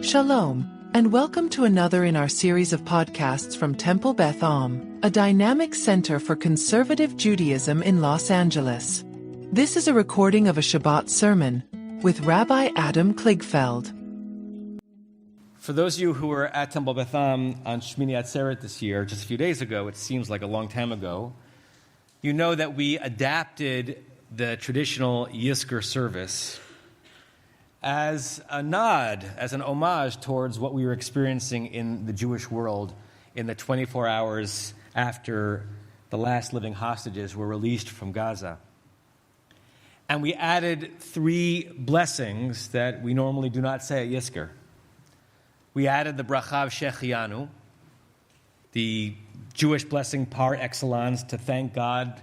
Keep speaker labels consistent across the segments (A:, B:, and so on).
A: Shalom, and welcome to another in our series of podcasts from Temple Beth, a dynamic center for conservative Judaism in Los Angeles. This is a recording of a Shabbat sermon with Rabbi Adam Kligfeld.
B: For those of you who were at Temple Beth on Shmini Atzeret this year, just a few days ago, it seems like a long time ago, you know that we adapted the traditional Yizkor service as a nod, as an homage towards what we were experiencing in the Jewish world in the 24 hours after the last living hostages were released from Gaza. And we added 3 blessings that we normally do not say at Yizkor. We added the bracha of Shechianu, the Jewish blessing par excellence to thank God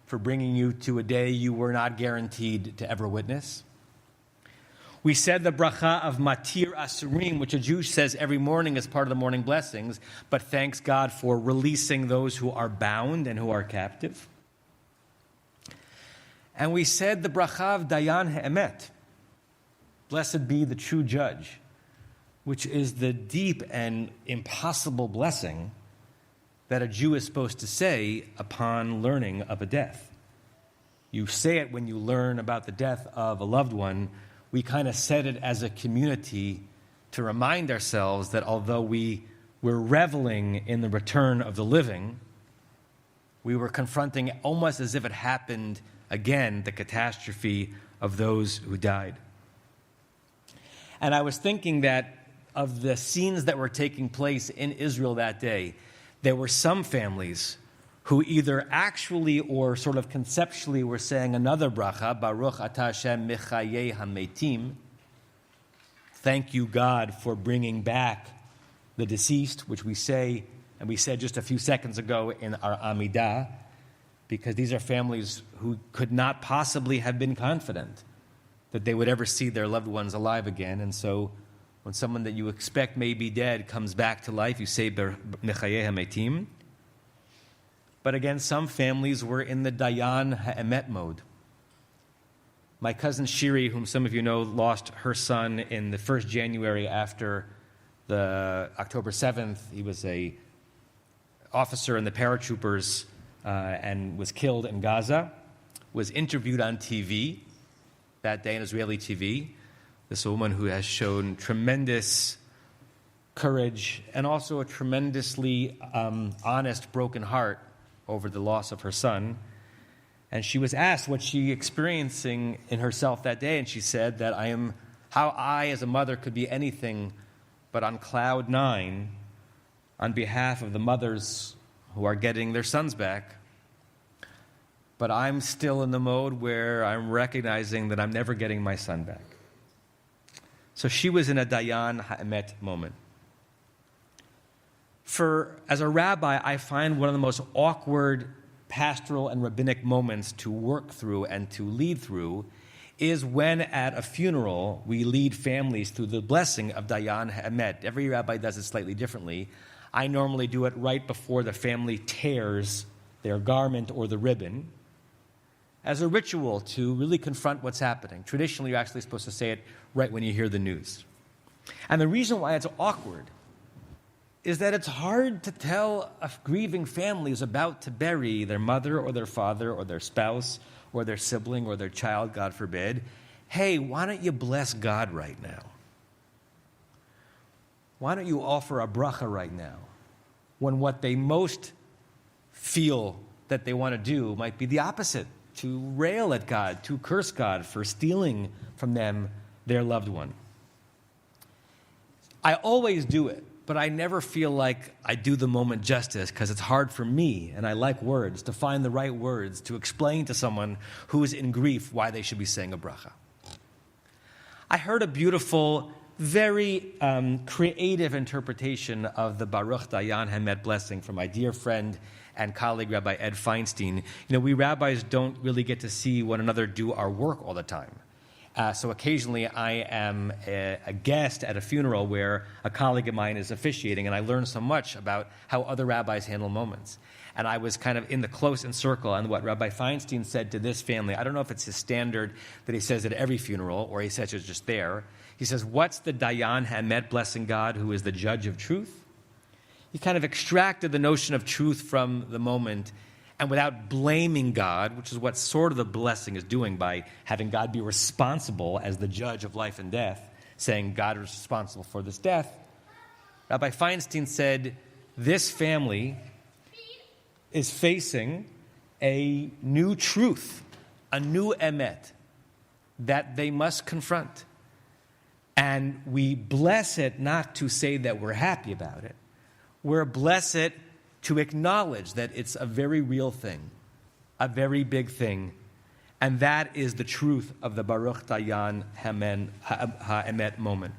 B: for bringing you to a day you were not guaranteed to ever witness. We said the bracha of Matir Asurim, which a Jew says every morning as part of the morning blessings, but thanks God for releasing those who are bound and who are captive. And we said the bracha of Dayan Ha'emet, blessed be the true judge, which is the deep and impossible blessing that a Jew is supposed to say upon learning of a death. You say it when you learn about the death of a loved one. We kind of said it as a community to remind ourselves that although we were reveling in the return of the living, we were confronting almost as if it happened again, the catastrophe of those who died. And I was thinking that of the scenes that were taking place in Israel that day, there were some families who either actually or sort of conceptually were saying another bracha, Baruch Atah Hashem Mechayeh HaMetim, thank you, God, for bringing back the deceased, which we say, and we said just a few seconds ago in our Amidah, because these are families who could not possibly have been confident that they would ever see their loved ones alive again. And so when someone that you expect may be dead comes back to life, you say Mechayeh HaMetim. But again, some families were in the Dayan Ha'emet mode. My cousin Shiri, whom some of you know, lost her son in the 1st January after the October 7th. He was a officer in the paratroopers and was killed in Gaza, was interviewed on TV that day on Israeli TV. This is a woman who has shown tremendous courage and also a tremendously honest, broken heart over the loss of her son. And she was asked what she experiencing in herself that day, and she said that how I as a mother could be anything but on cloud 9 on behalf of the mothers who are getting their sons back. But I'm still in the mode where I'm recognizing that I'm never getting my son back. So she was in a Dayan Ha'emet moment. As a rabbi, I find one of the most awkward pastoral and rabbinic moments to work through and to lead through is when at a funeral we lead families through the blessing of Dayan Ha'emet. Every rabbi does it slightly differently. I normally do it right before the family tears their garment or the ribbon as a ritual to really confront what's happening. Traditionally, you're actually supposed to say it right when you hear the news. And the reason why it's awkward is that it's hard to tell a grieving family who's about to bury their mother or their father or their spouse or their sibling or their child, God forbid, hey, why don't you bless God right now? Why don't you offer a bracha right now? When what they most feel that they want to do might be the opposite, to rail at God, to curse God for stealing from them their loved one. I always do it, but I never feel like I do the moment justice because it's hard for me, and I like words, to find the right words to explain to someone who is in grief why they should be saying a bracha. I heard a beautiful, very creative interpretation of the Baruch Dayan Ha'emet blessing from my dear friend and colleague Rabbi Ed Feinstein. You know, we rabbis don't really get to see one another do our work all the time. So occasionally I am a guest at a funeral where a colleague of mine is officiating, and I learn so much about how other rabbis handle moments. and I was kind of in the close-in circle, and what Rabbi Feinstein said to this family, I don't know if it's his standard that he says at every funeral, or he says it's just there. He says, what's the Dayan Hamet, blessing God, who is the judge of truth? He kind of extracted the notion of truth from the moment, and without blaming God, which is what sort of the blessing is doing by having God be responsible as the judge of life and death, saying God is responsible for this death, Rabbi Feinstein said, this family is facing a new truth, a new emet, that they must confront. And we bless it not to say that we're happy about it. We're blessed to acknowledge that it's a very real thing, a very big thing, and that is the truth of the Baruch Dayan Ha'emet moment.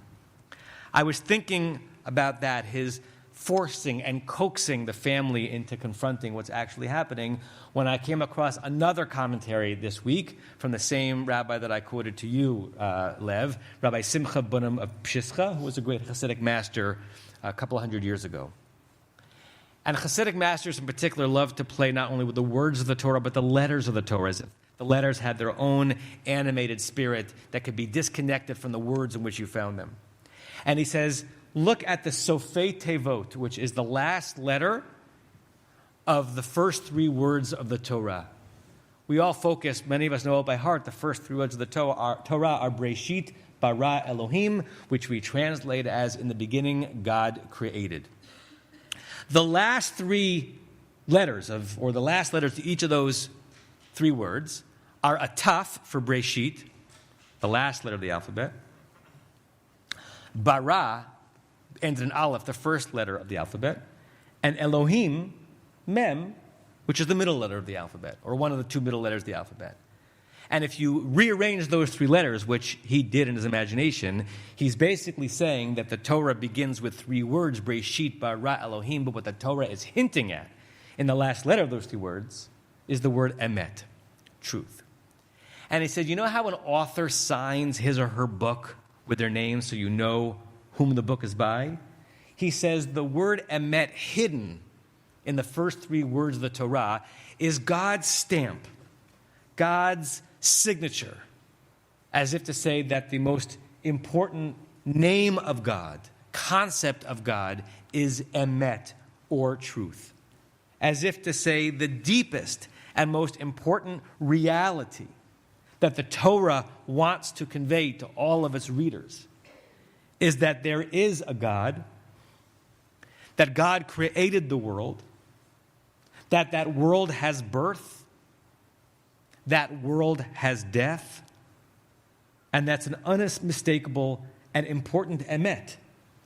B: I was thinking about that, his forcing and coaxing the family into confronting what's actually happening, when I came across another commentary this week from the same rabbi that I quoted to you, Lev, Rabbi Simcha Bunim of Pshischa, who was a great Hasidic master a couple hundred years ago. And Hasidic masters in particular love to play not only with the words of the Torah, but the letters of the Torah. As if the letters had their own animated spirit that could be disconnected from the words in which you found them. And he says, look at the Sofei Tevot, which is the last letter of the first three words of the Torah. We all focus, many of us know it by heart, the first three words of the Torah are Breshit, Bara Elohim, which we translate as, in the beginning, God created. The last three letters the last letters to each of those three words are a Taf for Breshit, the last letter of the alphabet. Bara ends in Aleph, the first letter of the alphabet, and Elohim, Mem, which is the middle letter of the alphabet, or one of the two middle letters of the alphabet. And if you rearrange those three letters, which he did in his imagination, he's basically saying that the Torah begins with three words, Breshit, Bara, Elohim, but what the Torah is hinting at in the last letter of those three words is the word Emet, truth. And he said, you know how an author signs his or her book with their name so you know whom the book is by? He says the word Emet hidden in the first three words of the Torah is God's stamp, God's signature, as if to say that the most important name of God, concept of God, is Emet, or truth. As if to say the deepest and most important reality that the Torah wants to convey to all of its readers is that there is a God, that God created the world, that world has birth, that world has death, and that's an unmistakable and important emet,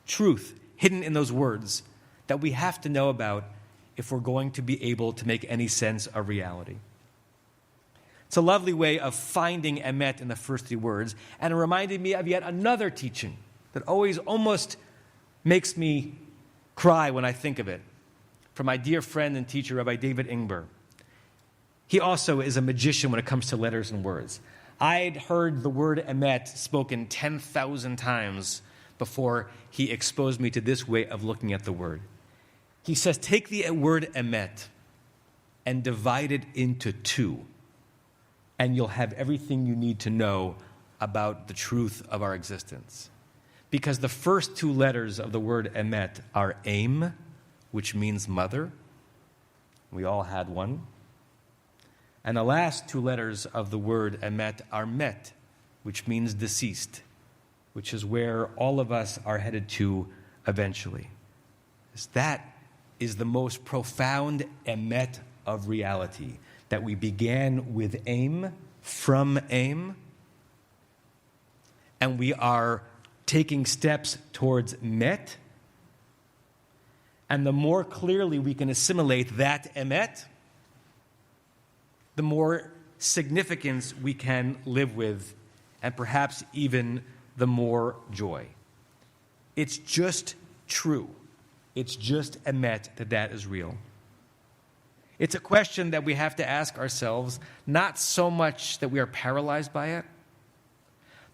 B: truth, hidden in those words that we have to know about if we're going to be able to make any sense of reality. It's a lovely way of finding emet in the first three words, and it reminded me of yet another teaching that always almost makes me cry when I think of it, from my dear friend and teacher, Rabbi David Ingber. He also is a magician when it comes to letters and words. I'd heard the word emet spoken 10,000 times before he exposed me to this way of looking at the word. He says, take the word emet and divide it into two, and you'll have everything you need to know about the truth of our existence. Because the first two letters of the word emet are aim, which means mother. We all had one. And the last two letters of the word emet are met, which means deceased, which is where all of us are headed to eventually. That is the most profound emet of reality, that we began with aim, from aim, and we are taking steps towards met, and the more clearly we can assimilate that emet, the more significance we can live with, and perhaps even the more joy. It's just true. It's just emet that is real. It's a question that we have to ask ourselves, not so much that we are paralyzed by it,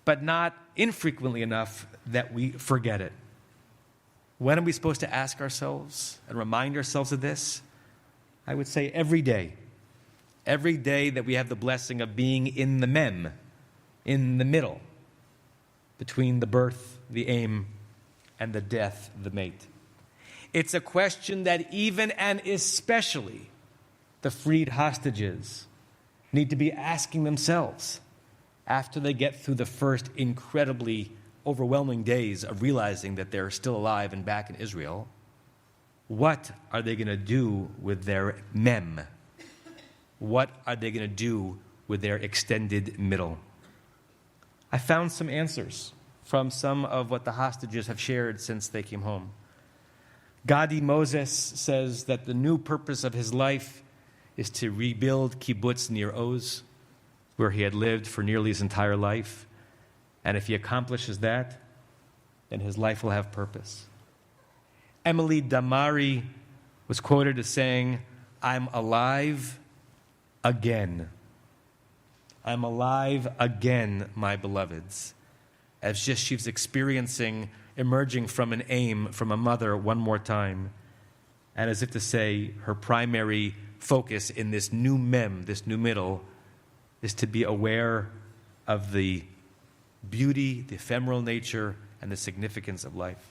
B: but not infrequently enough that we forget it. When are we supposed to ask ourselves and remind ourselves of this? I would say every day. Every day that we have the blessing of being in the mem, in the middle, between the birth, the aim, and the death, the mate. It's a question that even and especially the freed hostages need to be asking themselves after they get through the first incredibly overwhelming days of realizing that they're still alive and back in Israel. What are they going to do with their mem? What are they going to do with their extended middle? I found some answers from some of what the hostages have shared since they came home. Gadi Moses says that the new purpose of his life is to rebuild kibbutz near Oz, where he had lived for nearly his entire life. And if he accomplishes that, then his life will have purpose. Emily Damari was quoted as saying, "I'm alive again. I'm alive again, my beloveds." As just she's experiencing emerging from an aim from a mother one more time. And as if to say, her primary focus in this new mem, this new middle, is to be aware of the beauty, the ephemeral nature, and the significance of life.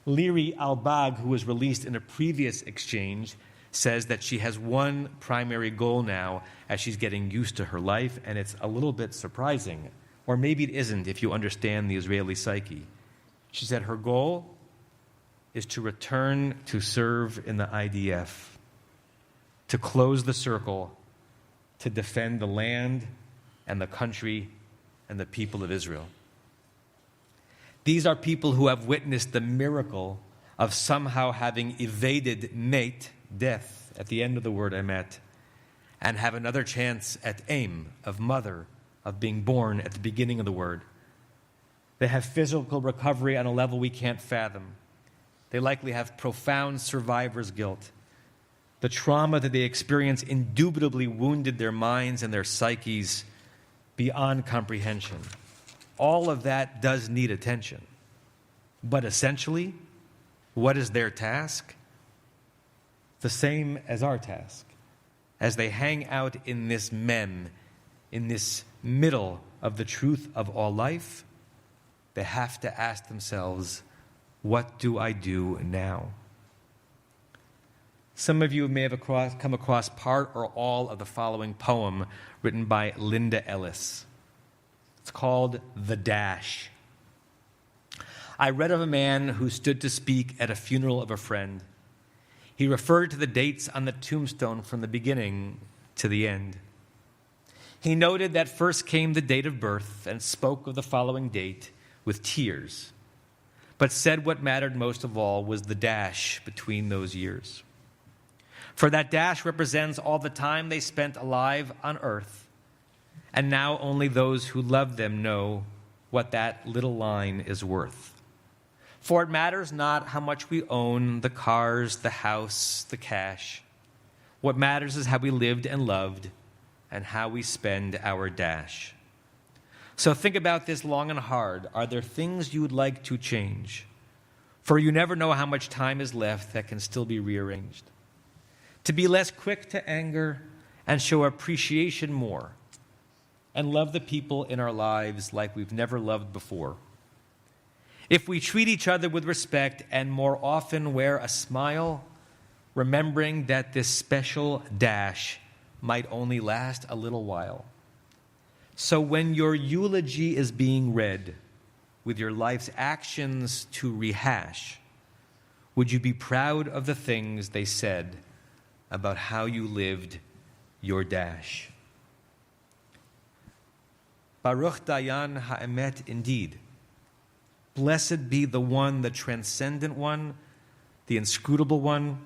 B: Liri Albag, who was released in a previous exchange, says that she has one primary goal now as she's getting used to her life, and it's a little bit surprising, or maybe it isn't if you understand the Israeli psyche. She said her goal is to return to serve in the IDF, to close the circle, to defend the land and the country and the people of Israel. These are people who have witnessed the miracle of somehow having evaded mate, death, at the end of the word emet, and have another chance at aim, of mother, of being born at the beginning of the word. They have physical recovery on a level we can't fathom. They likely have profound survivor's guilt. The trauma that they experience indubitably wounded their minds and their psyches beyond comprehension. All of that does need attention. But essentially, what is their task? The same as our task. As they hang out in this mem, in this middle of the truth of all life, they have to ask themselves, what do I do now? Some of you may have come across part or all of the following poem written by Linda Ellis. It's called The Dash. I read of a man who stood to speak at a funeral of a friend. He referred to the dates on the tombstone from the beginning to the end. He noted that first came the date of birth and spoke of the following date with tears, but said what mattered most of all was the dash between those years. For that dash represents all the time they spent alive on earth, and now only those who love them know what that little line is worth. For it matters not how much we own, the cars, the house, the cash. What matters is how we lived and loved, and how we spend our dash. So think about this long and hard. Are there things you would like to change? For you never know how much time is left that can still be rearranged. To be less quick to anger and show appreciation more, and love the people in our lives like we've never loved before. If we treat each other with respect and more often wear a smile, remembering that this special dash might only last a little while. So when your eulogy is being read, with your life's actions to rehash, would you be proud of the things they said about how you lived your dash? Baruch Dayan ha'emet, indeed. Blessed be the one, the transcendent one, the inscrutable one,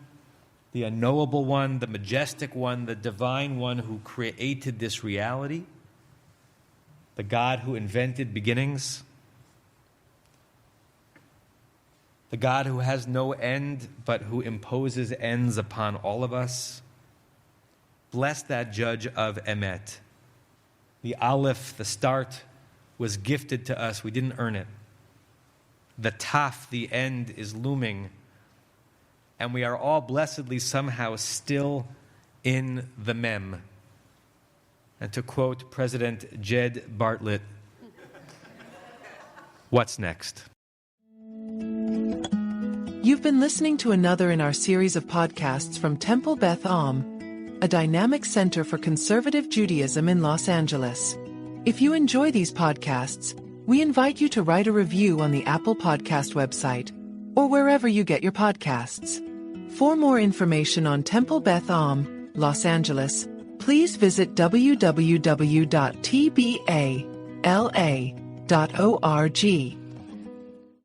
B: the unknowable one, the majestic one, the divine one who created this reality, the God who invented beginnings, the God who has no end but who imposes ends upon all of us. Bless that judge of emet. The aleph, the start, was gifted to us. We didn't earn it. The taf, the end, is looming. and we are all blessedly somehow still in the mem. And to quote President Jed Bartlett, what's next?
A: You've been listening to another in our series of podcasts from Temple Beth Am, a dynamic center for conservative Judaism in Los Angeles. If you enjoy these podcasts, we invite you to write a review on the Apple Podcast website or wherever you get your podcasts. For more information on Temple Beth Am, Los Angeles, please visit www.tbala.org.